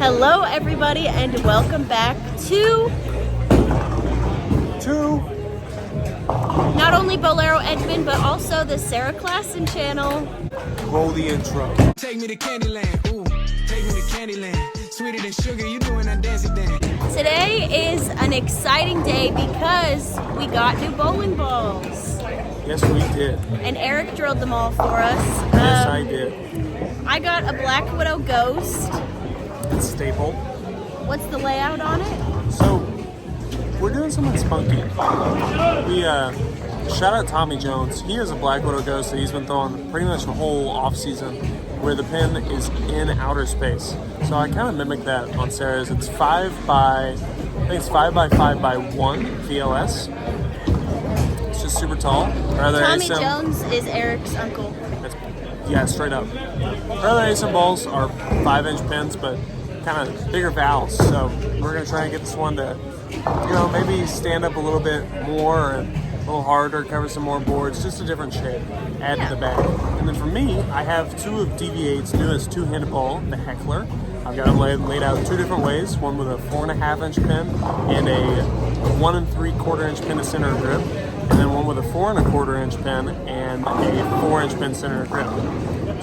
Hello everybody and welcome back to not only Bolero Edmond but also the Sarah Klassen channel. Roll the intro. Take me to Candyland, ooh, take me to Candyland. Sweeter than sugar, you doing that dancey dance. Today is an exciting day because we got new bowling balls. Yes, we did. And Eric drilled them all for us. Yes, I did. I got a Black Widow Ghost. It's staple. What's the layout on it? So, we're doing something spunky. We, shout out Tommy Jones. He has a Black Widow Ghost that he's been throwing pretty much the whole off season, where the pin is in outer space. So I kind of mimic that on Sarah's. It's 5 by 5 by 1 VLS. It's just super tall. Tommy Jones is Eric's uncle. Yeah, straight up. Our other ASM balls are 5-inch pins, but kind of bigger valves. So we're gonna try and get this one to, maybe stand up a little bit more and a little harder, cover some more boards, just a different shape, add to the bag. And then for me, I have two of DV8's newest two-handed ball, the Heckler. I've got them laid out two different ways, one with a 4.5-inch pin and a 1 3/4-inch pin to center of grip, and then one with a 4 1/4-inch pin and a 4-inch pin center of grip.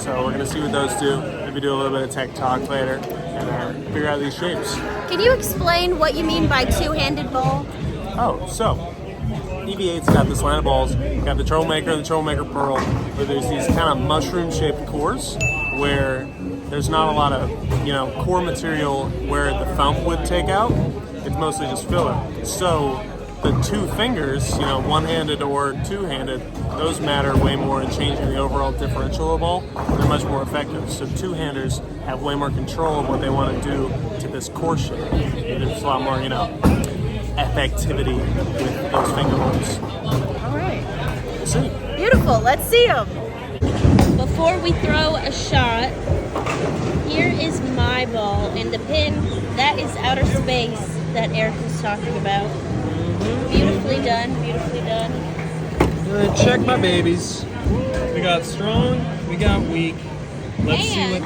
So we're gonna see what those do. Maybe do a little bit of tech talk later and figure out these shapes. Can you explain what you mean by two-handed ball? Oh, so DV8's got this line of balls. Got the Troublemaker and the Troublemaker Pearl, where there's these kind of mushroom-shaped cores where there's not a lot of, core material where the thumb would take out. It's mostly just filler. So the two fingers, one-handed or two-handed, those matter way more in changing the overall differential of the ball. They're much more effective. So two-handers have way more control of what they want to do to this core shape. There's a lot more, effectivity with those finger holes. All right. We'll see. Beautiful. Let's see them. Before we throw a shot, here is my ball, and the pin, that is outer space that Eric was talking about. Beautifully done, beautifully done. Check my babies. We got strong, we got weak. Let's see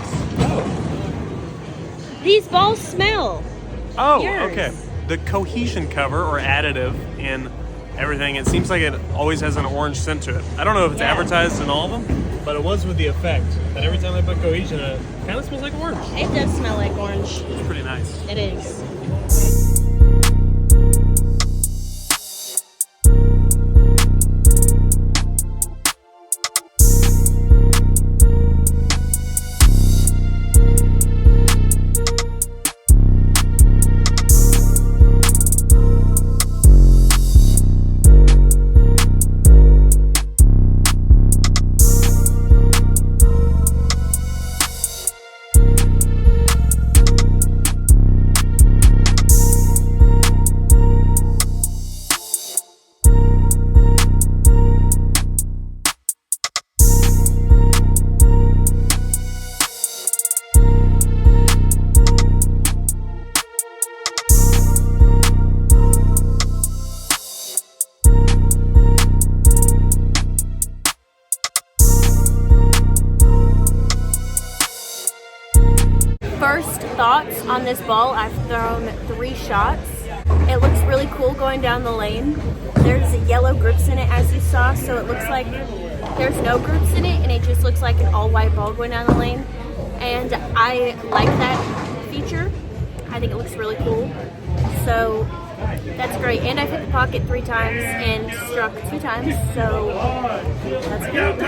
These balls smell. Oh, Yours. okay. The cohesion cover or additive in everything, it seems like it always has an orange scent to it. I don't know if it's advertised in all of them, but it was with the effect that every time I put cohesion in it, kind of smells like orange. It does smell like orange. It's pretty nice. It is. First thoughts on this ball, I've thrown 3 shots. It looks really cool going down the lane. There's yellow grips in it as you saw, so it looks like there's no grips in it and it just looks like an all white ball going down the lane. And I like that feature. I think it looks really cool. So that's great. And I've hit the pocket 3 times and struck 2 times, so that's good.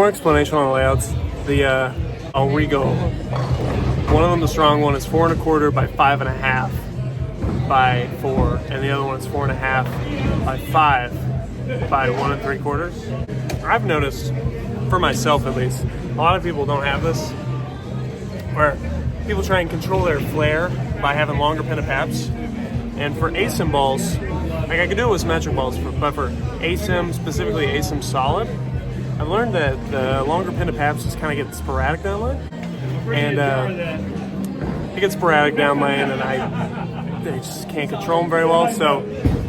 more explanation on the layouts. I'll re-go. One of them, the strong one, is 4 1/4 by 5 1/2 by 4, and the other one is 4 1/2 by 5 by 1 3/4. I've noticed, for myself at least, a lot of people don't have this, where people try and control their flare by having longer pin of paps. And for ASIM balls, like I could do it with symmetric balls, but for ASIM, specifically ASIM solid, I've learned that the longer pin of paps just kind of get sporadic down lane. And it gets sporadic down lane, and I just can't control them very well. So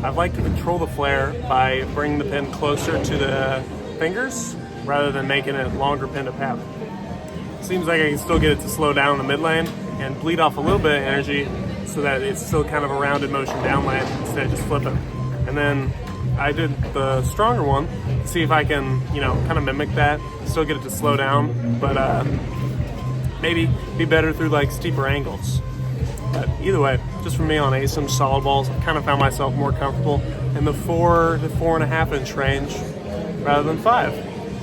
I'd like to control the flare by bringing the pin closer to the fingers rather than making it longer pin to pap. Seems like I can still get it to slow down in the mid lane and bleed off a little bit of energy so that it's still kind of a rounded motion down lane instead of just flipping. And then I did the stronger one to see if I can, kind of mimic that, still get it to slow down, but maybe be better through like steeper angles. But either way, just for me on ASIM solid balls, I've kind of found myself more comfortable in the 4 to 4 1/2 inch range rather than 5.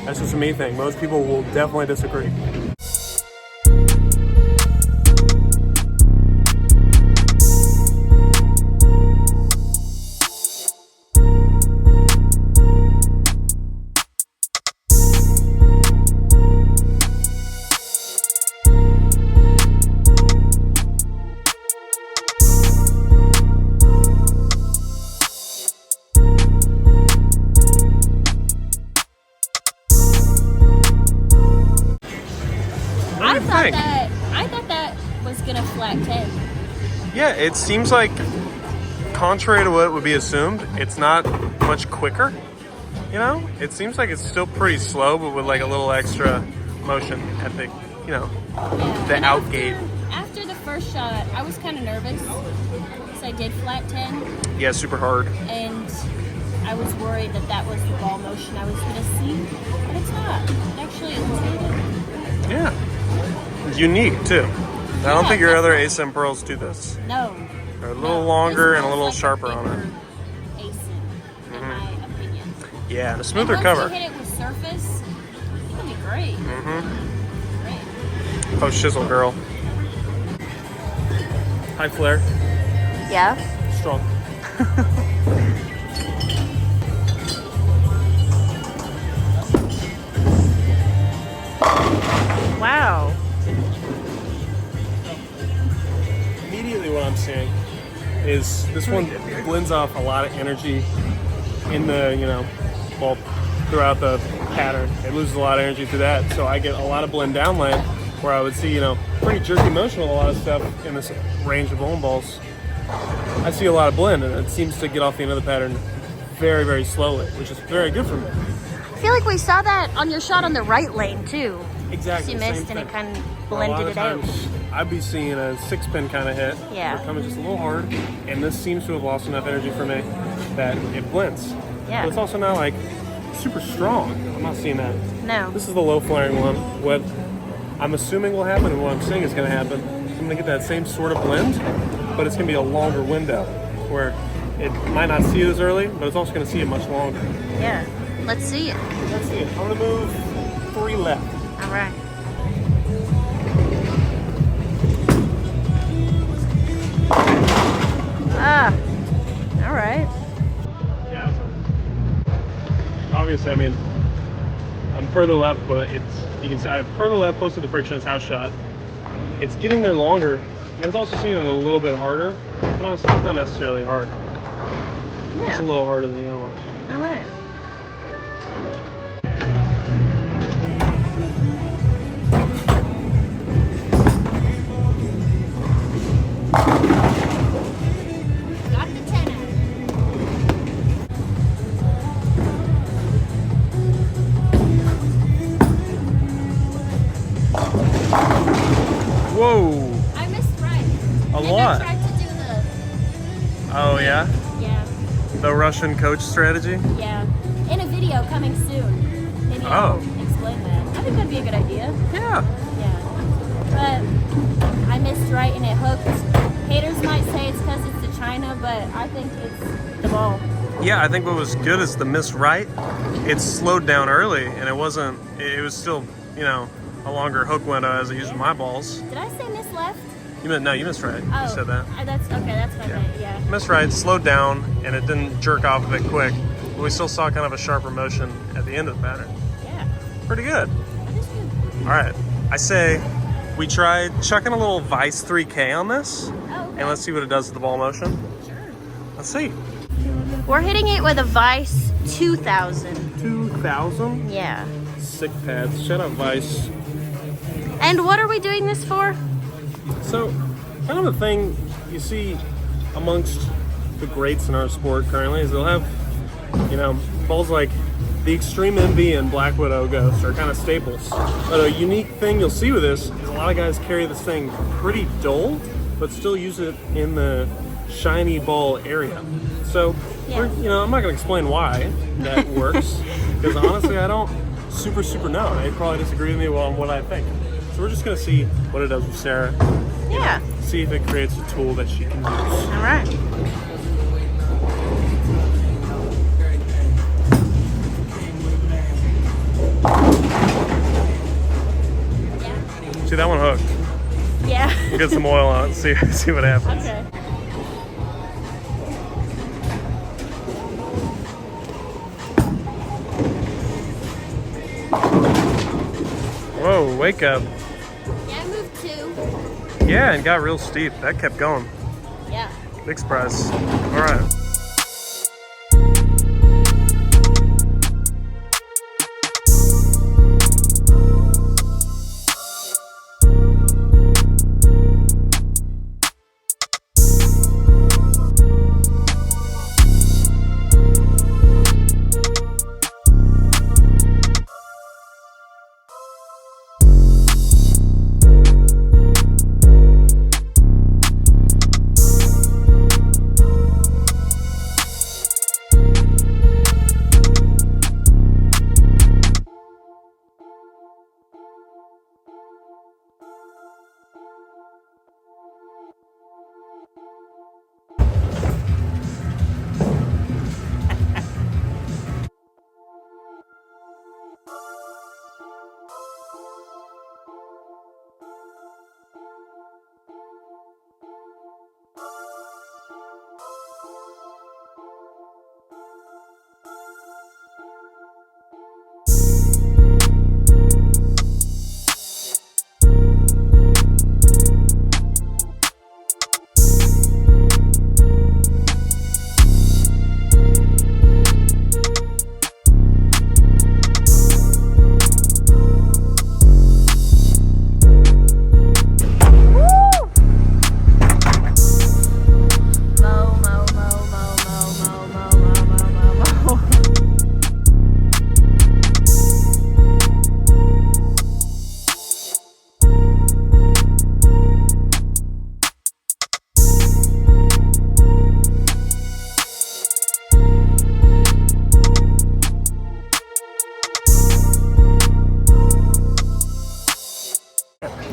That's just a me thing. Most people will definitely disagree. I thought that was gonna flat 10. Yeah, it seems like, contrary to what would be assumed, it's not much quicker. It seems like it's still pretty slow, but with like a little extra motion at the, the out gate. After the first shot, I was kind of nervous because I did flat 10. Yeah, super hard. And I was worried that was the ball motion I was gonna see, but it's not. It actually looks really good. Yeah. Unique too. I don't think your other ASIM pearls do this. No. They're a little longer and a little sharper on it. ASIM, in my opinion. Yeah, and a smoother and cover. Once you hit it with surface, it'll be great. Great. Oh, shizzle girl. High flare. Yeah. Strong. Wow. Immediately what I'm seeing is this one blends off a lot of energy in the, well, throughout the pattern. It loses a lot of energy through that. So I get a lot of blend down lane where I would see, pretty jerky motion with a lot of stuff in this range of bowling balls. I see a lot of blend, and it seems to get off the end of the pattern very, very slowly, which is very good for me. I feel like we saw that on your shot on the right lane too. Exactly. You missed and it kind of blended it out. I'd be seeing a 6-pin kind of hit. Yeah. They're coming just a little hard, and this seems to have lost enough energy for me that it blends. Yeah. But it's also not like super strong. I'm not seeing that. No. This is the low flaring one. What I'm assuming will happen and what I'm saying is going to happen, I'm going to get that same sort of blend, but it's going to be a longer window where it might not see it as early, but it's also going to see it much longer. Yeah. Let's see it. Let's see it. I'm going to move 3 left. All right. All right. Yeah. Obviously, I'm further left, but you can see I'm further left, close to the frictionless house shot. It's getting there longer, and it's also seeing it a little bit harder, but honestly, it's not necessarily hard. Yeah. It's a little harder than the other one. All right. Got the 10 out. Whoa! I missed right. A lot. I tried to do the. Oh yeah? Yeah. The Russian coach strategy? Yeah. In a video coming soon. Maybe I'll explain that. I think that'd be a good idea. Yeah. Yeah. But I missed right and it hooked. Haters might say it's because it's the China, but I think it's the ball. Yeah, I think what was good is the miss right. It slowed down early, and it was still, you know, a longer hook window as I used my balls. Did I say miss left? No, you missed right. Oh, You said that. That's okay. That's what I meant. Yeah. Missed right, slowed down, and it didn't jerk off a bit quick. But we still saw kind of a sharper motion at the end of the pattern. Yeah. Pretty good. That is good. All right, I say we try chucking a little Vice 3K on this, Oh, okay. and let's see what it does to the ball motion. Sure. Let's see. We're hitting it with a Vice 2000. 2000? Yeah. Sick pads. Shout out Vice. And what are we doing this for? So, kind of a thing you see amongst the greats in our sport currently is they'll have, you know, balls like the Extreme Envy and Black Widow Ghost are kind of staples. But a unique thing you'll see with this is a lot of guys carry this thing pretty dull, but still use it in the shiny ball area. So, Yeah. you know, I'm not going to explain why that works, because honestly, I don't super know. They probably disagree with me on what I think. So we're just going to see what it does with Sarah. Yeah. See if it creates a tool that she can use. All right. See, that one hooked. Yeah. We'll get some oil on it and see what happens. Okay. Whoa, wake up. Yeah, I moved two. Yeah, and got real steep. That kept going. Yeah. Big surprise. All right.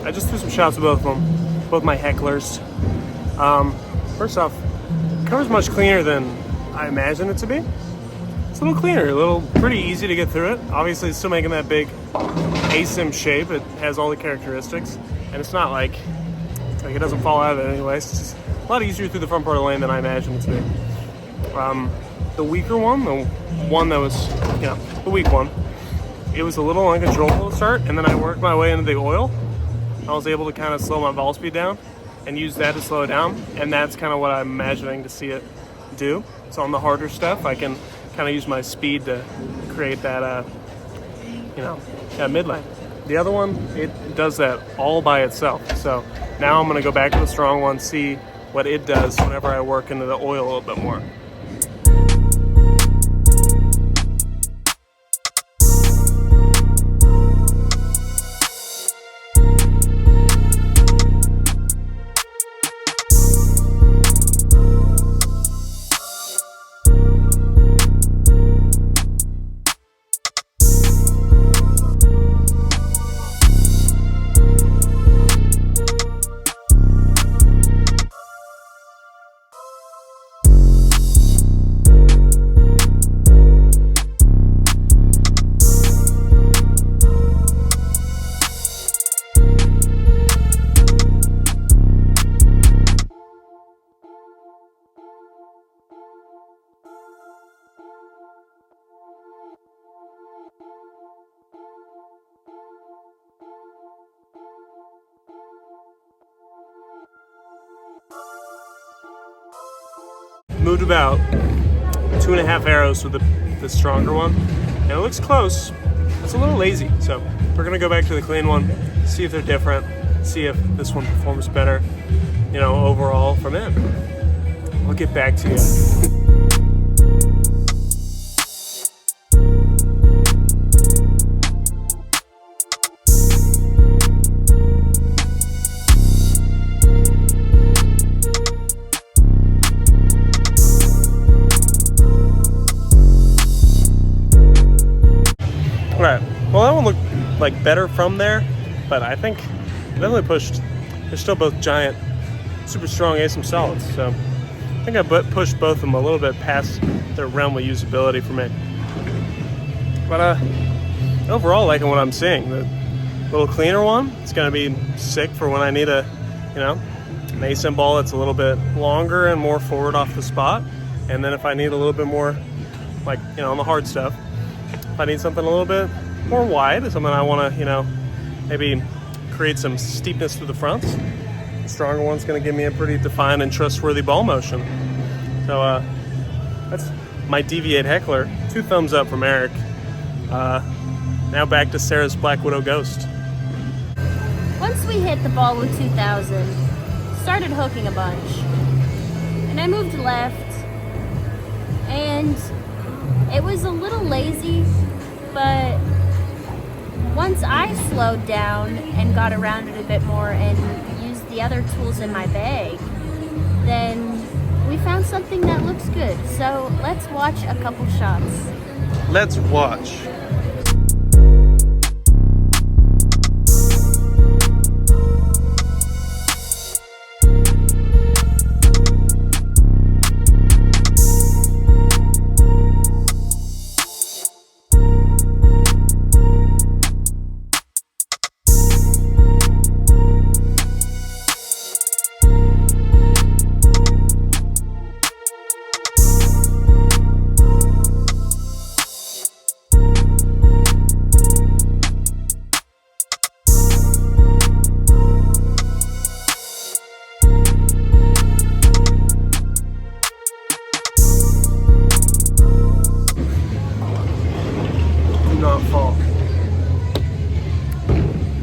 I just threw some shots of both of them, both my Hecklers. First off, cover's much cleaner than I imagined it to be. It's a little cleaner, pretty easy to get through it. Obviously, it's still making that big ASIM shape. It has all the characteristics, and it's not like it doesn't fall out of it anyway. It's just a lot easier through the front part of the lane than I imagined it to be. The weaker one, the one that was, the weak one, it was a little uncontrollable to start, and then I worked my way into the oil. I was able to kind of slow my ball speed down and use that to slow it down, and that's kind of what I'm imagining to see it do. So on the harder stuff, I can kind of use my speed to create that, mid lane. The other one, it does that all by itself. So now I'm going to go back to the strong one, see what it does whenever I work into the oil a little bit more. moved about 2.5 arrows with the stronger one, and it looks close. It's a little lazy, so we're gonna go back to the clean one, see if they're different, see if this one performs better, you know, overall from it. I'll get back to you. Right. Well, that one looked like better from there, but I think definitely pushed. They're still both giant, super strong ASIM solids, so I think I pushed both of them a little bit past their realm of usability for me. But overall, liking what I'm seeing. The little cleaner one, it's gonna be sick for when I need an ASIM ball that's a little bit longer and more forward off the spot. And then if I need a little bit more, like, on the hard stuff, if I need something a little bit more wide, something I want to, maybe create some steepness through the fronts, the stronger one's going to give me a pretty defined and trustworthy ball motion. So that's my Deviate Heckler. 2 thumbs up from Eric. Now back to Sarah's Black Widow Ghost. Once we hit the ball with 2000, started hooking a bunch, and I moved left, and it was a little lazy, but once I slowed down and got around it a bit more and used the other tools in my bag, then we found something that looks good. So let's watch a couple shots. Let's watch.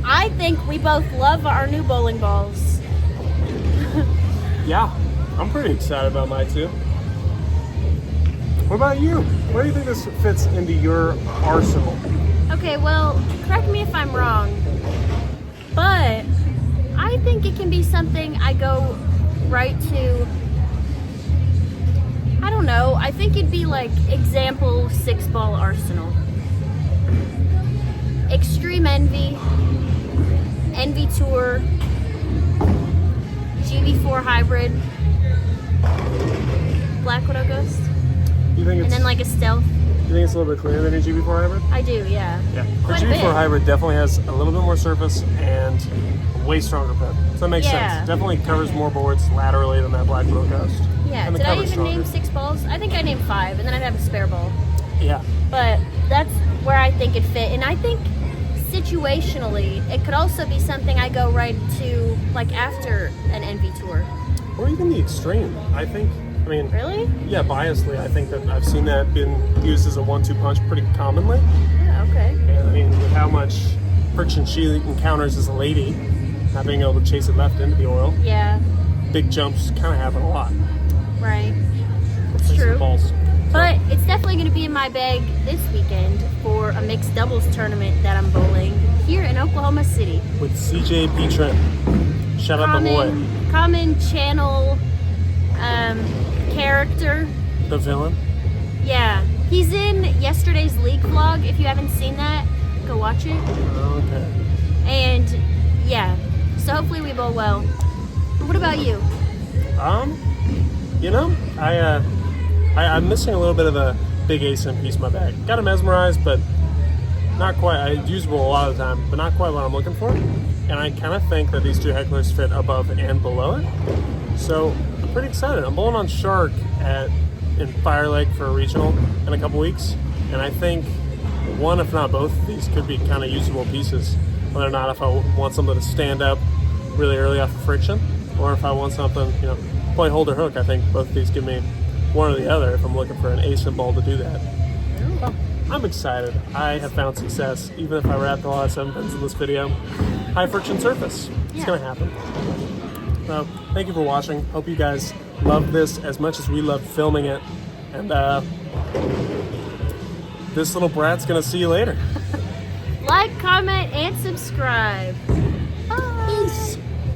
I think we both love our new bowling balls. Yeah, I'm pretty excited about mine too. What about you? Where do you think this fits into your arsenal? Okay, well, correct me if I'm wrong, but I think it can be something I go right to. I don't know, I think it'd be like example 6-ball arsenal. Extreme Envy, Envy Tour, GV4 Hybrid, Black Widow Ghost, You think and it's then like a Stealth. you think it's a little bit cleaner than your GV4 hybrid? I do, yeah. Yeah. The Quite a GV4 bit. hybrid definitely has a little bit more surface and a way stronger pip. So that makes Yeah. sense. Definitely covers more boards laterally than that Black Widow Ghost. Yeah, And the did I cover's even name stronger. 6 balls? I think I named 5, and then I'd have a spare ball. Yeah. But that's where I think it fit. And I think situationally, it could also be something I go right to like after an Envy Tour. Or even the extreme. I mean, Really? yeah, biasly, I think that I've seen that been used as a 1-2 punch pretty commonly. Yeah, okay. And I mean, with how much friction she encounters as a lady, not being able to chase it left into the oil, Yeah, big jumps kind of happen a lot. right. It's Especially true. balls. But it's definitely going to be in my bag this weekend for a mixed doubles tournament that I'm bowling here in Oklahoma City. With CJ Trent. Shout out the boy. Common channel character. The villain. Yeah, he's in yesterday's league vlog. If you haven't seen that, go watch it. Okay. And yeah, so hopefully we bowl well. But what about you? I'm missing a little bit of a big ASIM piece in my bag. Got it mesmerized, but not quite. It's usable a lot of the time, but not quite what I'm looking for. And I kind of think that these 2 Hecklers fit above and below it. So I'm pretty excited. I'm bowling on Shark in Fire Lake for a regional in a couple weeks, and I think one, if not both of these, could be kind of usable pieces. Whether or not if I want something to stand up really early off of friction, or if I want something, point holder hook. I think both of these give me one or the other if I'm looking for an ASIM ball to do that. Well, I'm excited. I have found success, even if I wrapped a lot of 7 pins in this video. High friction surface. It's Yeah. gonna happen. So, thank you for watching. Hope you guys love this as much as we love filming it. And this little brat's gonna see you later. Like, comment, and subscribe.